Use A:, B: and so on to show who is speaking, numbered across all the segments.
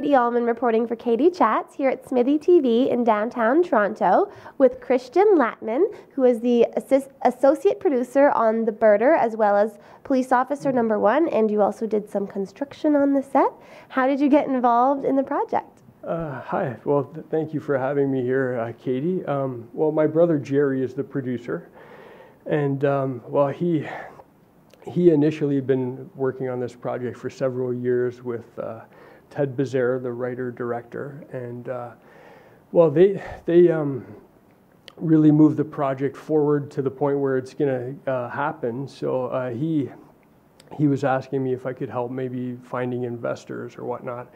A: Katie Uhlmann reporting for Katie Chats here at SMITHEE TV in downtown Toronto with Christian Lattman, who is the associate producer on The Birder as well as police officer number 1, and you also did some construction on the set. How did you get involved in the project?
B: Hi, well, thank you for having me here, Katie. Well, my brother Jerry is the producer, and well, he initially had been working on this project for several years with Ted Bazare, the writer-director, and well, they really moved the project forward to the point where it's going to happen. So he was asking me if I could help maybe finding investors or whatnot.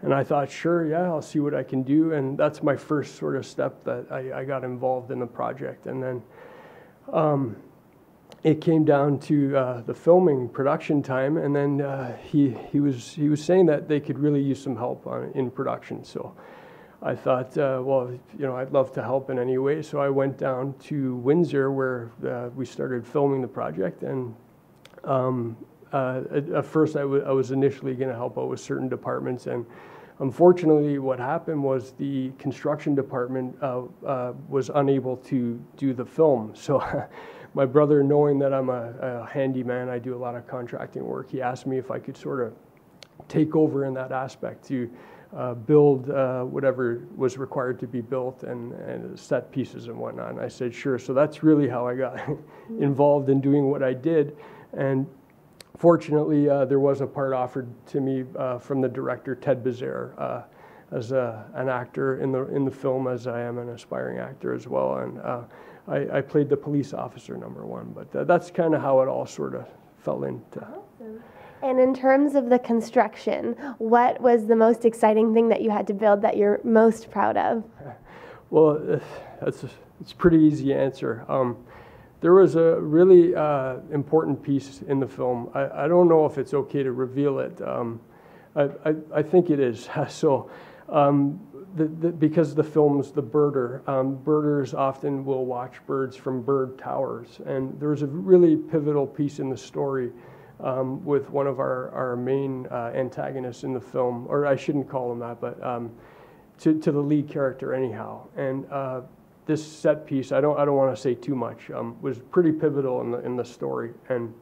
B: And I thought, sure, yeah, I'll see what I can do. And that's my first sort of step that I got involved in the project. And then it came down to the filming production time. And then he was saying that they could really use some help in production. So I thought, well, you know, I'd love to help in any way. So I went down to Windsor where we started filming the project. And at first I was initially going to help out with certain departments, and unfortunately what happened was the construction department was unable to do the film. So my brother, knowing that I'm a handyman, I do a lot of contracting work, he asked me if I could sort of take over in that aspect to build whatever was required to be built and set pieces and whatnot. And I said, sure. So that's really how I got involved in doing what I did. And fortunately, there was a part offered to me from the director, Ted Bazare, as an actor in the film, as I am an aspiring actor as well. And I played the police officer number 1, but that's kind of how it all sort of fell into.
A: Awesome. And in terms of the construction, what was the most exciting thing that you had to build that you're most proud of?
B: Well, it's a pretty easy answer. There was a really important piece in the film. I don't know if it's okay to reveal it. I think it is. So, because the film's The Birder, birders often will watch birds from bird towers. And there's a really pivotal piece in the story with one of our main antagonists in the film, or I shouldn't call him that, but to the lead character anyhow. And this set piece, I don't want to say too much, was pretty pivotal in the story, and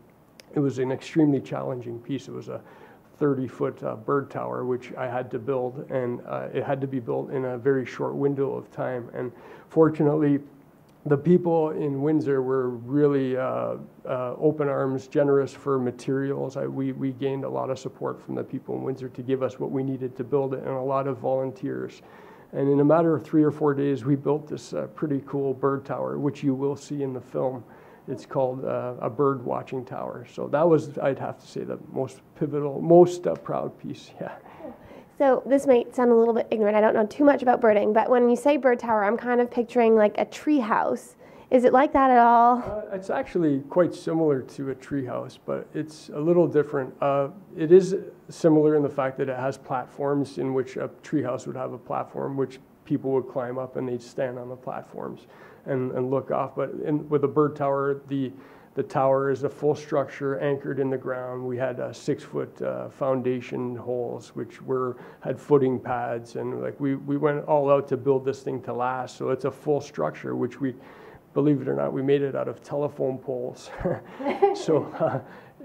B: it was an extremely challenging piece. It was a 30-foot bird tower, which I had to build, and it had to be built in a very short window of time. And fortunately, the people in Windsor were really open arms, generous for materials. We gained a lot of support from the people in Windsor to give us what we needed to build it, and a lot of volunteers. And in a matter of 3 or 4 days, we built this pretty cool bird tower, which you will see in the film. It's called a bird watching tower. So that was, I'd have to say, the most pivotal, most proud piece, yeah.
A: So this might sound a little bit ignorant. I don't know too much about birding, but when you say bird tower, I'm kind of picturing like a tree house. Is it like that at all?
B: It's actually quite similar to a tree house, but it's a little different. It is similar in the fact that it has platforms, in which a tree house would have a platform which people would climb up and they'd stand on the platforms and look off. But with a bird tower, the tower is a full structure anchored in the ground. We had 6-foot foundation holes, which had footing pads, and like we went all out to build this thing to last. So it's a full structure, which believe it or not, we made it out of telephone poles. So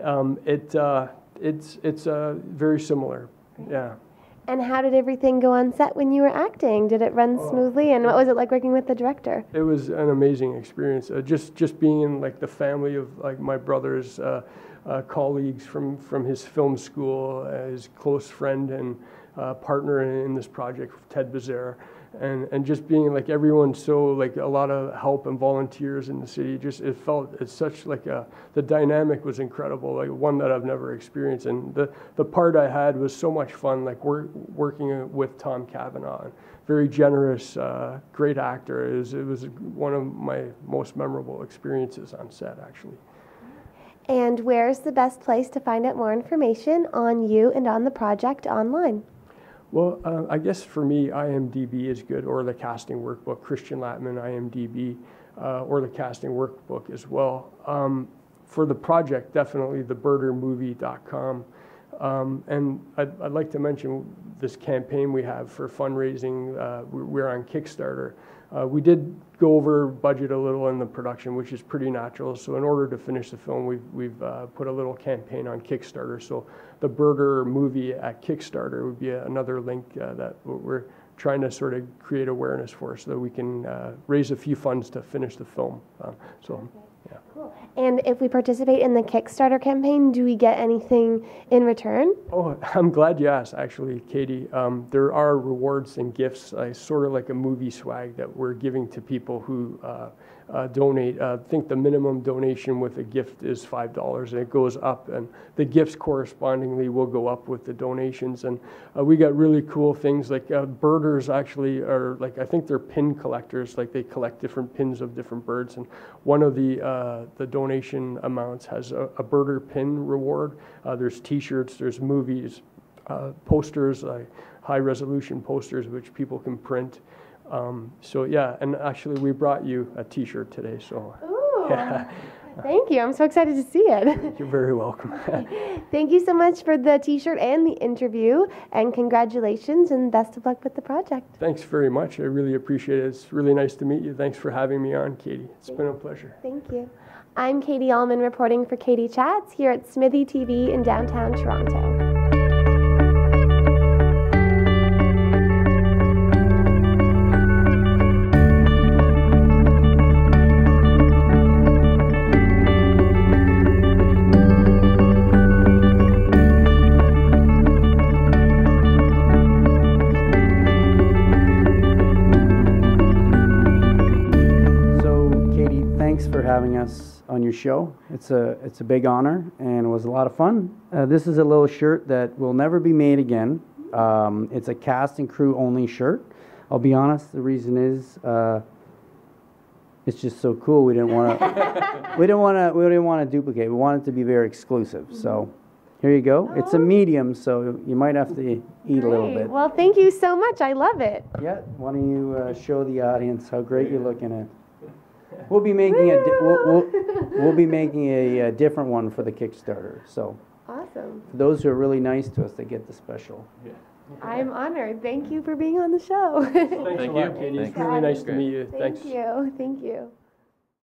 B: it's very similar, yeah.
A: And how did everything go on set when you were acting? Did it run smoothly? And what was it like working with the director?
B: It was an amazing experience. Just being in like the family of like my brother's colleagues from his film school, his close friend and partner in this project, Ted Bazare. And just being like everyone, so like a lot of help and volunteers in the city, it's such like the dynamic was incredible, like one that I've never experienced. And the part I had was so much fun, like working with Tom Cavanaugh, very generous, great actor. It was one of my most memorable experiences on set, actually.
A: And where's the best place to find out more information on you and on the project online?
B: Well, I guess for me, IMDb is good, or the casting workbook, Christian Lattman, IMDb, or the casting workbook as well. For the project, definitely thebirdermovie.com. And I'd like to mention this campaign we have for fundraising. We're on Kickstarter. We did go over budget a little in the production, which is pretty natural. So in order to finish the film, we've put a little campaign on Kickstarter. So the Birder movie at Kickstarter would be another link that we're trying to sort of create awareness for, so that we can raise a few funds to finish the film. Yeah.
A: Cool. And if we participate in the Kickstarter campaign, do we get anything in return?
B: Oh, I'm glad you asked, actually, Katie. There are rewards and gifts, sort of like a movie swag that we're giving to people who donate. I think the minimum donation with a gift is $5, and it goes up, and the gifts correspondingly will go up with the donations. And we got really cool things like birders actually are like, I think they're pin collectors, like they collect different pins of different birds, and one of the donation amounts has a birder pin reward. There's t-shirts, there's movies, posters, high resolution posters which people can print. So yeah, and actually we brought you a t-shirt today, so.
A: Ooh,
B: yeah.
A: Thank you. I'm so excited to see it.
B: You're very welcome.
A: Thank you so much for the t-shirt and the interview, and congratulations and best of luck with the project.
B: Thanks very much. I really appreciate it. It's really nice to meet you. Thanks for having me on, Katie. It's been a pleasure.
A: Thank you. I'm Katie Uhlmann reporting for Katie Chats here at SMITHEE TV in downtown Toronto.
C: Having us on your show. It's a big honor, and it was a lot of fun. This is a little shirt that will never be made again. It's a cast and crew only shirt. I'll be honest, the reason is it's just so cool. We didn't want to duplicate. We wanted it to be very exclusive. So here you go. It's a medium, so you might have to eat a little bit.
A: Well, thank you so much. I love it.
C: Yeah. Why don't you show the audience how great you're looking at? We'll be making we'll be making a different one for the Kickstarter. So
A: awesome.
C: For those who are really nice to us, they get the special.
B: Yeah.
A: I'm honored. Thank you for being on the show.
B: Thanks a lot, Katie. It's really nice to meet you. Thanks.
A: Thank you. Thank you.